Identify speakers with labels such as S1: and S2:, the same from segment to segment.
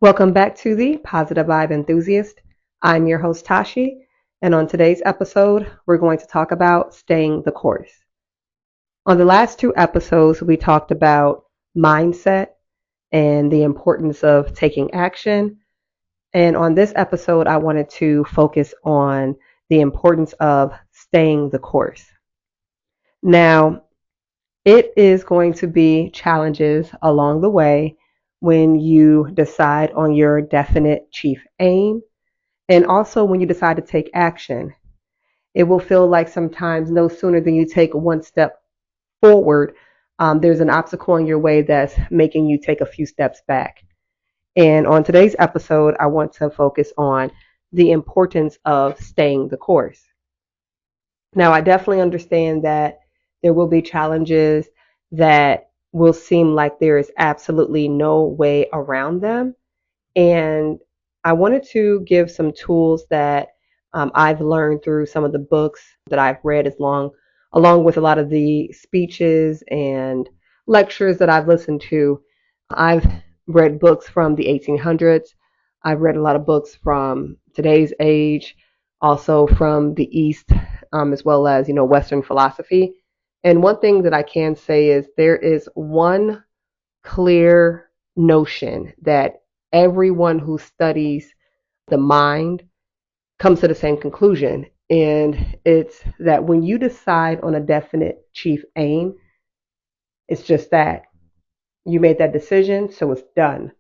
S1: Welcome back to the Positive Vibe Enthusiast. I'm your host, Tashi, and on today's episode, we're going to talk about staying the course. On the last two episodes, we talked about mindset and the importance of taking action. And on this episode, I wanted to focus on the importance of staying the course. Now, it is going to be challenges along the way when you decide on your definite chief aim and also when you decide to take action. It will feel like sometimes no sooner than you take one step forward, there's an obstacle in your way that's making you take a few steps back. And on today's episode, I want to focus on the importance of staying the course. Now, I definitely understand that there will be challenges that will seem like there is absolutely no way around them. And I wanted to give some tools that I've learned through some of the books that I've read along with a lot of the speeches and lectures that I've listened to. I've read books from the 1800s. I've read a lot of books from today's age, also from the East, as well as, Western philosophy. And one thing that I can say is there is one clear notion that everyone who studies the mind comes to the same conclusion. And it's that when you decide on a definite chief aim, it's just that you made that decision, so it's done.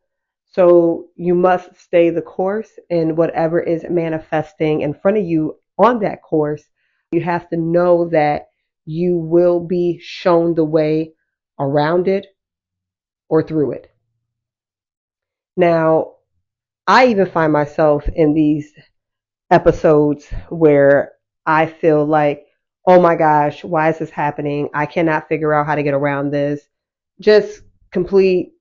S1: So you must stay the course in whatever is manifesting in front of you on that course. You have to know that you will be shown the way around it or through it. Now, I even find myself in these episodes where I feel like, oh my gosh, why is this happening? I cannot figure out how to get around this. Just complete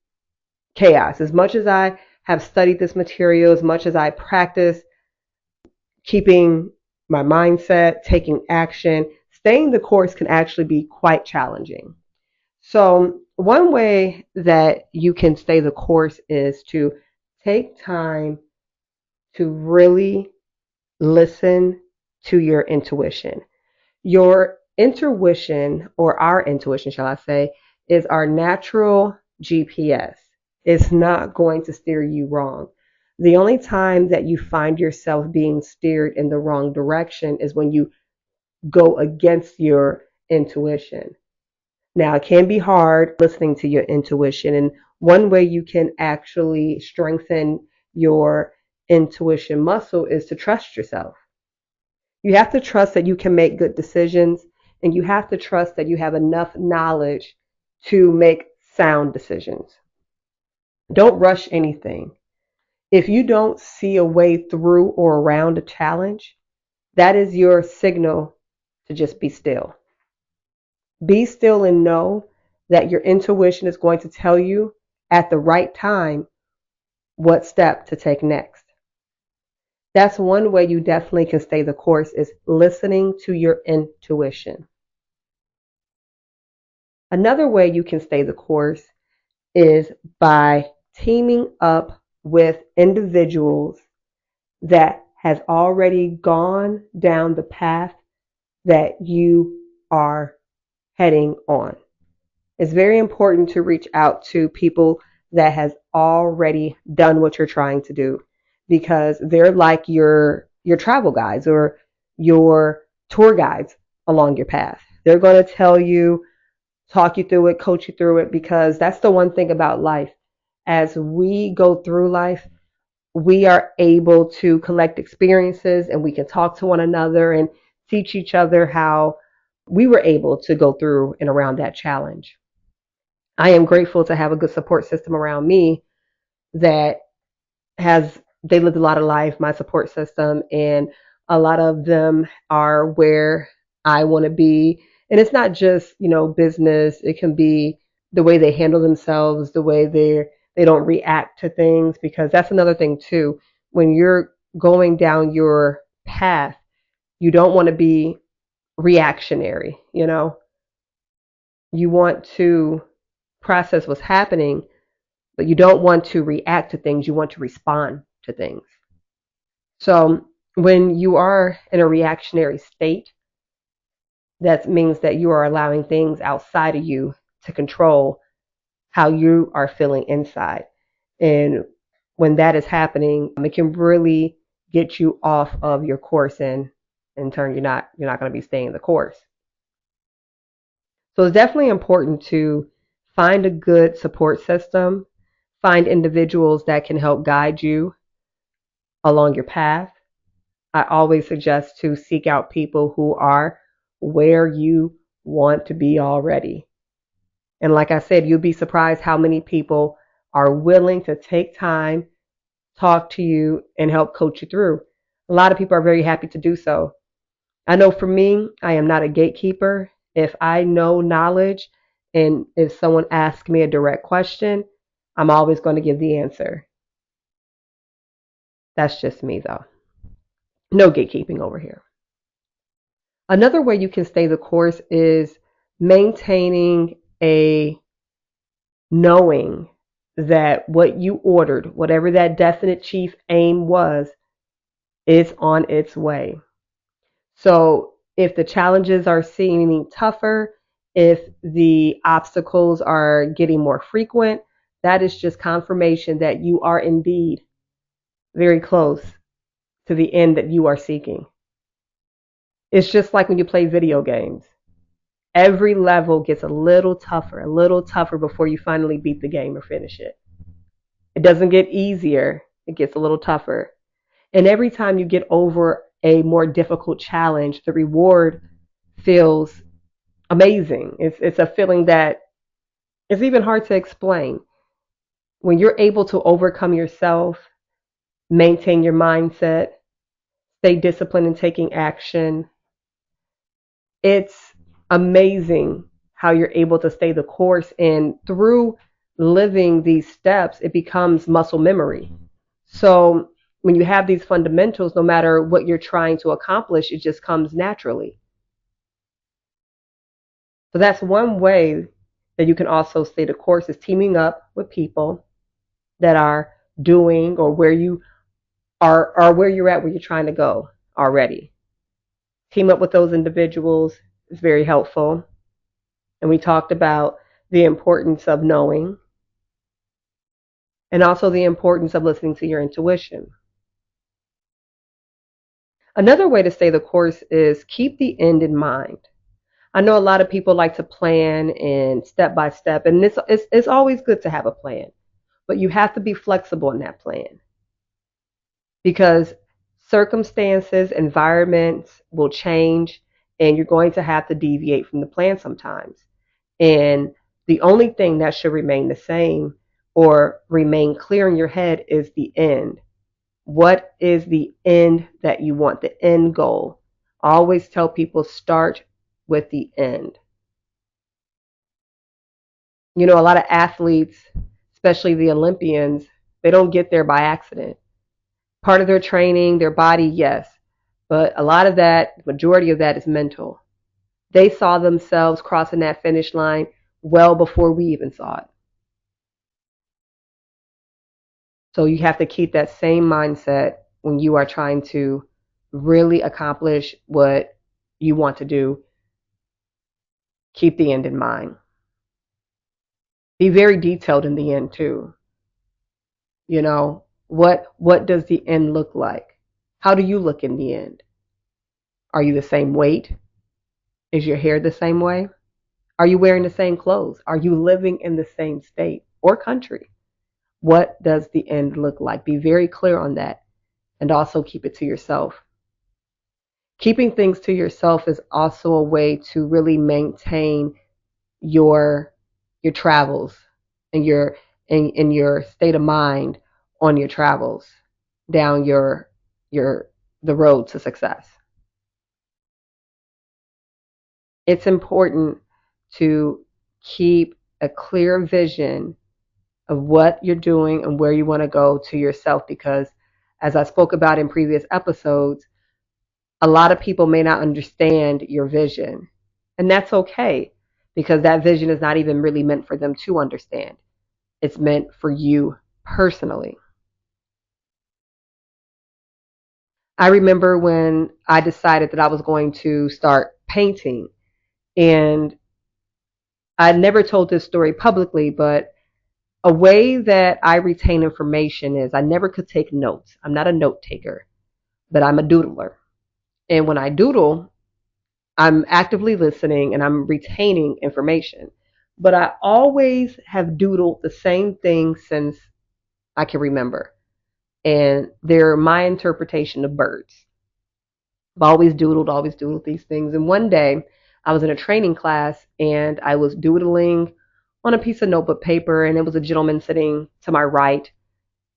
S1: chaos. As much as I have studied this material, as much as I practice keeping my mindset, taking action, staying the course can actually be quite challenging. So, one way that you can stay the course is to take time to really listen to your intuition. Your intuition, or our intuition, shall I say, is our natural GPS. It's not going to steer you wrong. The only time that you find yourself being steered in the wrong direction is when you go against your intuition. Now, it can be hard listening to your intuition, and one way you can actually strengthen your intuition muscle is to trust yourself. You have to trust that you can make good decisions, and you have to trust that you have enough knowledge to make sound decisions. Don't rush anything. If you don't see a way through or around a challenge, that is your signal to just be still. Be still and know that your intuition is going to tell you at the right time what step to take next. That's one way you definitely can stay the course, is listening to your intuition. Another way you can stay the course is by teaming up with individuals that has already gone down the path that you are heading on. It's very important to reach out to people that has already done what you're trying to do, because they're like your travel guides or your tour guides along your path. They're going to tell you, talk you through it, coach you through it, because that's the one thing about life. As we go through life, we are able to collect experiences and we can talk to one another and teach each other how we were able to go through and around that challenge. I am grateful to have a good support system around me that they lived a lot of life, my support system, and a lot of them are where I want to be. And it's not just, business. It can be the way they handle themselves, the way they don't react to things, because that's another thing too. When you're going down your path, you don't want to be reactionary. You want to process what's happening, But you don't want to react to things, you want to respond to things. So when you are in a reactionary state, that means that you are allowing things outside of you to control how you are feeling inside. And when that is happening, it can really get you off of your course, and in turn you're not going to be staying the course. So it's definitely important to find a good support system, find individuals that can help guide you along your path. I always suggest to seek out people who are where you want to be already. And like I said, you'll be surprised how many people are willing to take time, talk to you, and help coach you through. A lot of people are very happy to do so. I know for me, I am not a gatekeeper. If I know knowledge and if someone asks me a direct question, I'm always going to give the answer. That's just me, though. No gatekeeping over here. Another way you can stay the course is maintaining a knowing that what you ordered, whatever that definite chief aim was, is on its way. So if the challenges are seeming tougher, if the obstacles are getting more frequent, that is just confirmation that you are indeed very close to the end that you are seeking. It's just like when you play video games. Every level gets a little tougher before you finally beat the game or finish it. It doesn't get easier, it gets a little tougher. And every time you get over a more difficult challenge, the reward feels amazing. It's a feeling that it's even hard to explain. When you're able to overcome yourself, maintain your mindset, stay disciplined in taking action, it's amazing how you're able to stay the course. And through living these steps, it becomes muscle memory. So when you have these fundamentals, no matter what you're trying to accomplish, it just comes naturally. So that's one way that you can also stay the course, is teaming up with people that are doing or where you are, or where you're at, where you're trying to go already. Team up with those individuals is very helpful. And we talked about the importance of knowing and also the importance of listening to your intuition. Another way to stay the course is keep the end in mind. I know a lot of people like to plan and step by step, and it's always good to have a plan, but you have to be flexible in that plan because circumstances, environments will change, and you're going to have to deviate from the plan sometimes. And the only thing that should remain the same or remain clear in your head is the end. What is the end that you want, the end goal? I always tell people start with the end. You know, a lot of athletes, especially the Olympians, they don't get there by accident. Part of their training, their body, yes, but a lot of that, majority of that is mental. They saw themselves crossing that finish line well before we even saw it. So you have to keep that same mindset when you are trying to really accomplish what you want to do. Keep the end in mind. Be very detailed in the end too. You know, what does the end look like? How do you look in the end? Are you the same weight? Is your hair the same way? Are you wearing the same clothes? Are you living in the same state or country? What does the end look like? Be very clear on that, and also keep it to yourself. Keeping things to yourself is also a way to really maintain your your travels and your state of mind on your travels down your the road to success. It's important to keep a clear vision of what you're doing and where you want to go to yourself, because as I spoke about in previous episodes, a lot of people may not understand your vision. And that's okay, because that vision is not even really meant for them to understand. It's meant for you personally. I remember when I decided that I was going to start painting, and I never told this story publicly, but a way that I retain information is I never could take notes. I'm not a note taker, but I'm a doodler. And when I doodle, I'm actively listening and I'm retaining information. But I always have doodled the same thing since I can remember. And they're my interpretation of birds. I've always doodled these things. And one day I was in a training class and I was doodling on a piece of notebook paper, and it was a gentleman sitting to my right,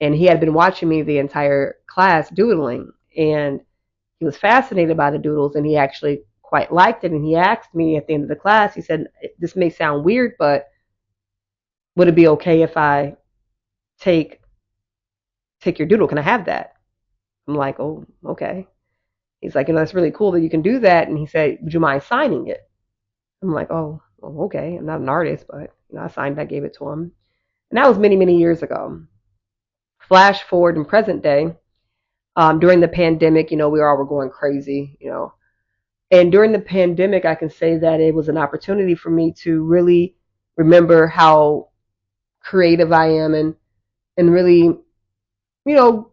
S1: and he had been watching me the entire class doodling, and he was fascinated by the doodles, and he actually quite liked it. And he asked me at the end of the class, he said, "This may sound weird, but would it be okay if I take your doodle? Can I have that?" I'm like, "Oh, okay." He's like, "That's really cool that you can do that." And he said, "Would you mind signing it?" I'm like, "Oh, well, okay. I'm not an artist, but I signed it. I gave it to him." And that was many, many years ago. Flash forward in present day, during the pandemic, we all were going crazy. And during the pandemic, I can say that it was an opportunity for me to really remember how creative I am, and really, you know,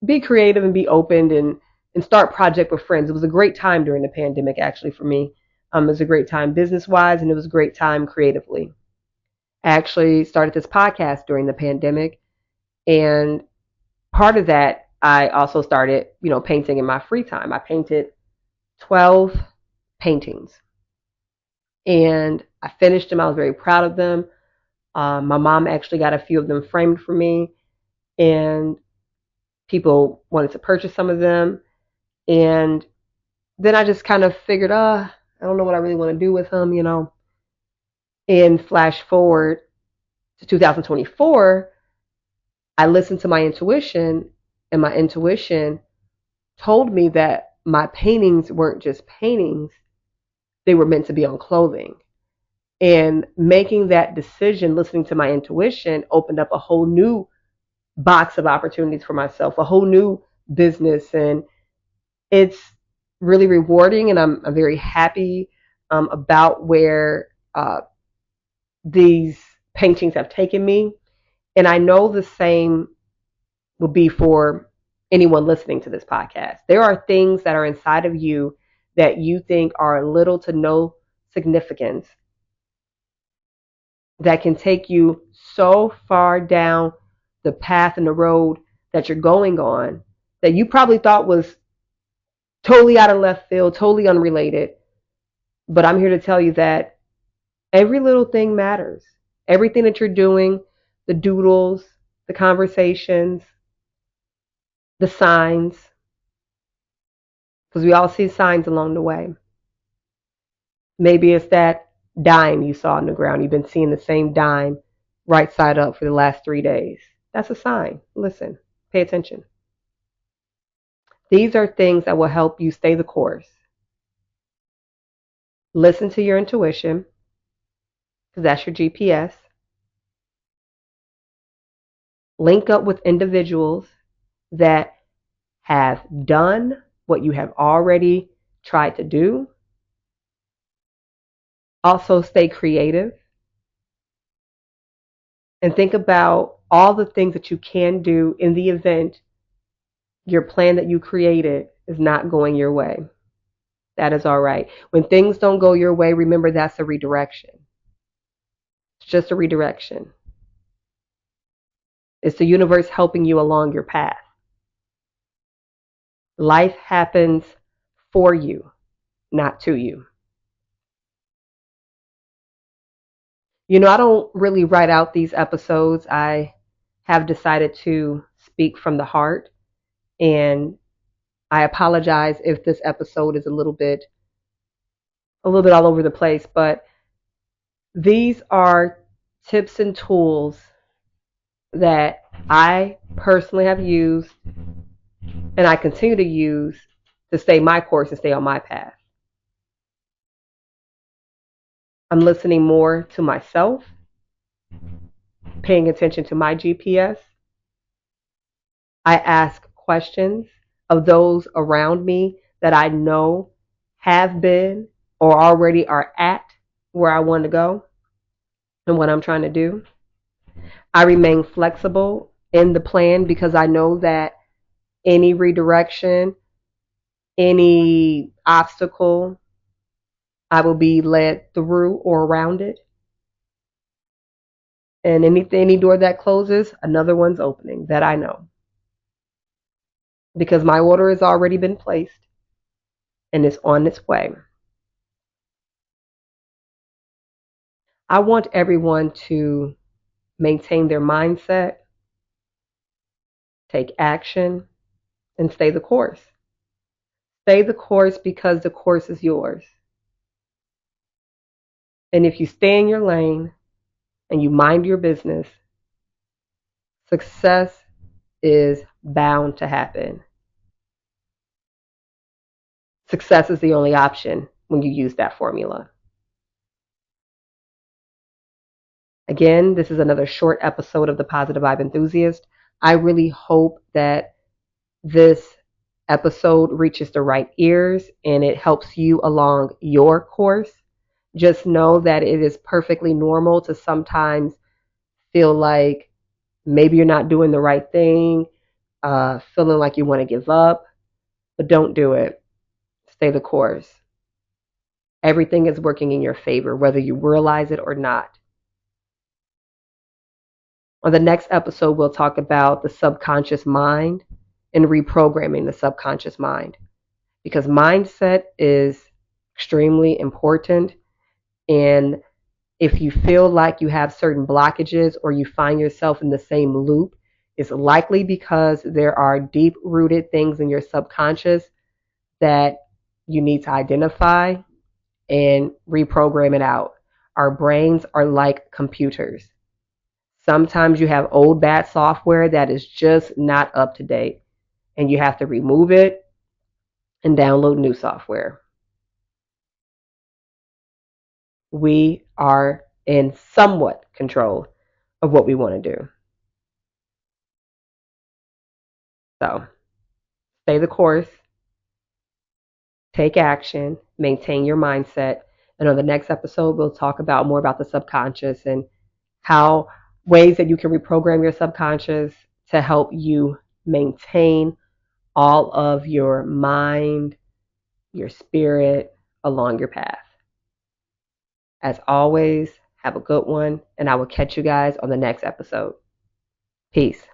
S1: be creative and be open, and start project with friends. It was a great time during the pandemic, actually, for me. It was a great time business wise, and it was a great time creatively. I actually started this podcast during the pandemic, and part of that, I also started, painting in my free time. I painted 12 paintings, and I finished them. I was very proud of them. My mom actually got a few of them framed for me, and people wanted to purchase some of them. And then I just kind of figured, I don't know what I really want to do with them. And flash forward to 2024, I listened to my intuition, and my intuition told me that my paintings weren't just paintings, they were meant to be on clothing. And making that decision, listening to my intuition, opened up a whole new box of opportunities for myself, a whole new business. And it's really rewarding, and I'm very happy about where these paintings have taken me. And I know the same will be for anyone listening to this podcast. There are things that are inside of you that you think are little to no significance that can take you so far down the path and the road that you're going on that you probably thought was totally out of left field, totally unrelated. But I'm here to tell you that every little thing matters. Everything that you're doing, the doodles, the conversations, the signs, because we all see signs along the way. Maybe it's that dime you saw on the ground. You've been seeing the same dime right side up for the last 3 days. That's a sign. Listen, pay attention. These are things that will help you stay the course. Listen to your intuition, because that's your GPS. Link up with individuals that have done what you have already tried to do. Also, stay creative and think about all the things that you can do in the event your plan that you created is not going your way. That is all right. When things don't go your way, remember that's a redirection. It's just a redirection. It's the universe helping you along your path. Life happens for you, not to you. I don't really write out these episodes. I have decided to speak from the heart, and I apologize if this episode is a little bit all over the place, but these are tips and tools that I personally have used and I continue to use to stay my course and stay on my path. I'm listening more to myself, paying attention to my GPS. I ask questions of those around me that I know have been or already are at where I want to go and what I'm trying to do. I remain flexible in the plan because I know that any redirection, any obstacle, I will be led through or around it. And any door that closes, another one's opening that I know. Because my order has already been placed and it's on its way. I want everyone to maintain their mindset, take action, and stay the course. Stay the course because the course is yours. And if you stay in your lane and you mind your business, success is bound to happen. Success is the only option when you use that formula. Again, this is another short episode of the Positive Vibe Enthusiast. I really hope that this episode reaches the right ears and it helps you along your course. Just know that it is perfectly normal to sometimes feel like maybe you're not doing the right thing, feeling like you want to give up, but don't do it. Stay the course. Everything is working in your favor, whether you realize it or not. On the next episode, we'll talk about the subconscious mind and reprogramming the subconscious mind because mindset is extremely important. And if you feel like you have certain blockages or you find yourself in the same loop, it's likely because there are deep rooted things in your subconscious that you need to identify and reprogram it out. Our brains are like computers. Sometimes you have old bad software that is just not up to date, and you have to remove it and download new software. We are in somewhat control of what we want to do. So stay the course, take action, maintain your mindset. And on the next episode, we'll talk about more about the subconscious and how ways that you can reprogram your subconscious to help you maintain all of your mind, your spirit along your path. As always, have a good one, and I will catch you guys on the next episode. Peace.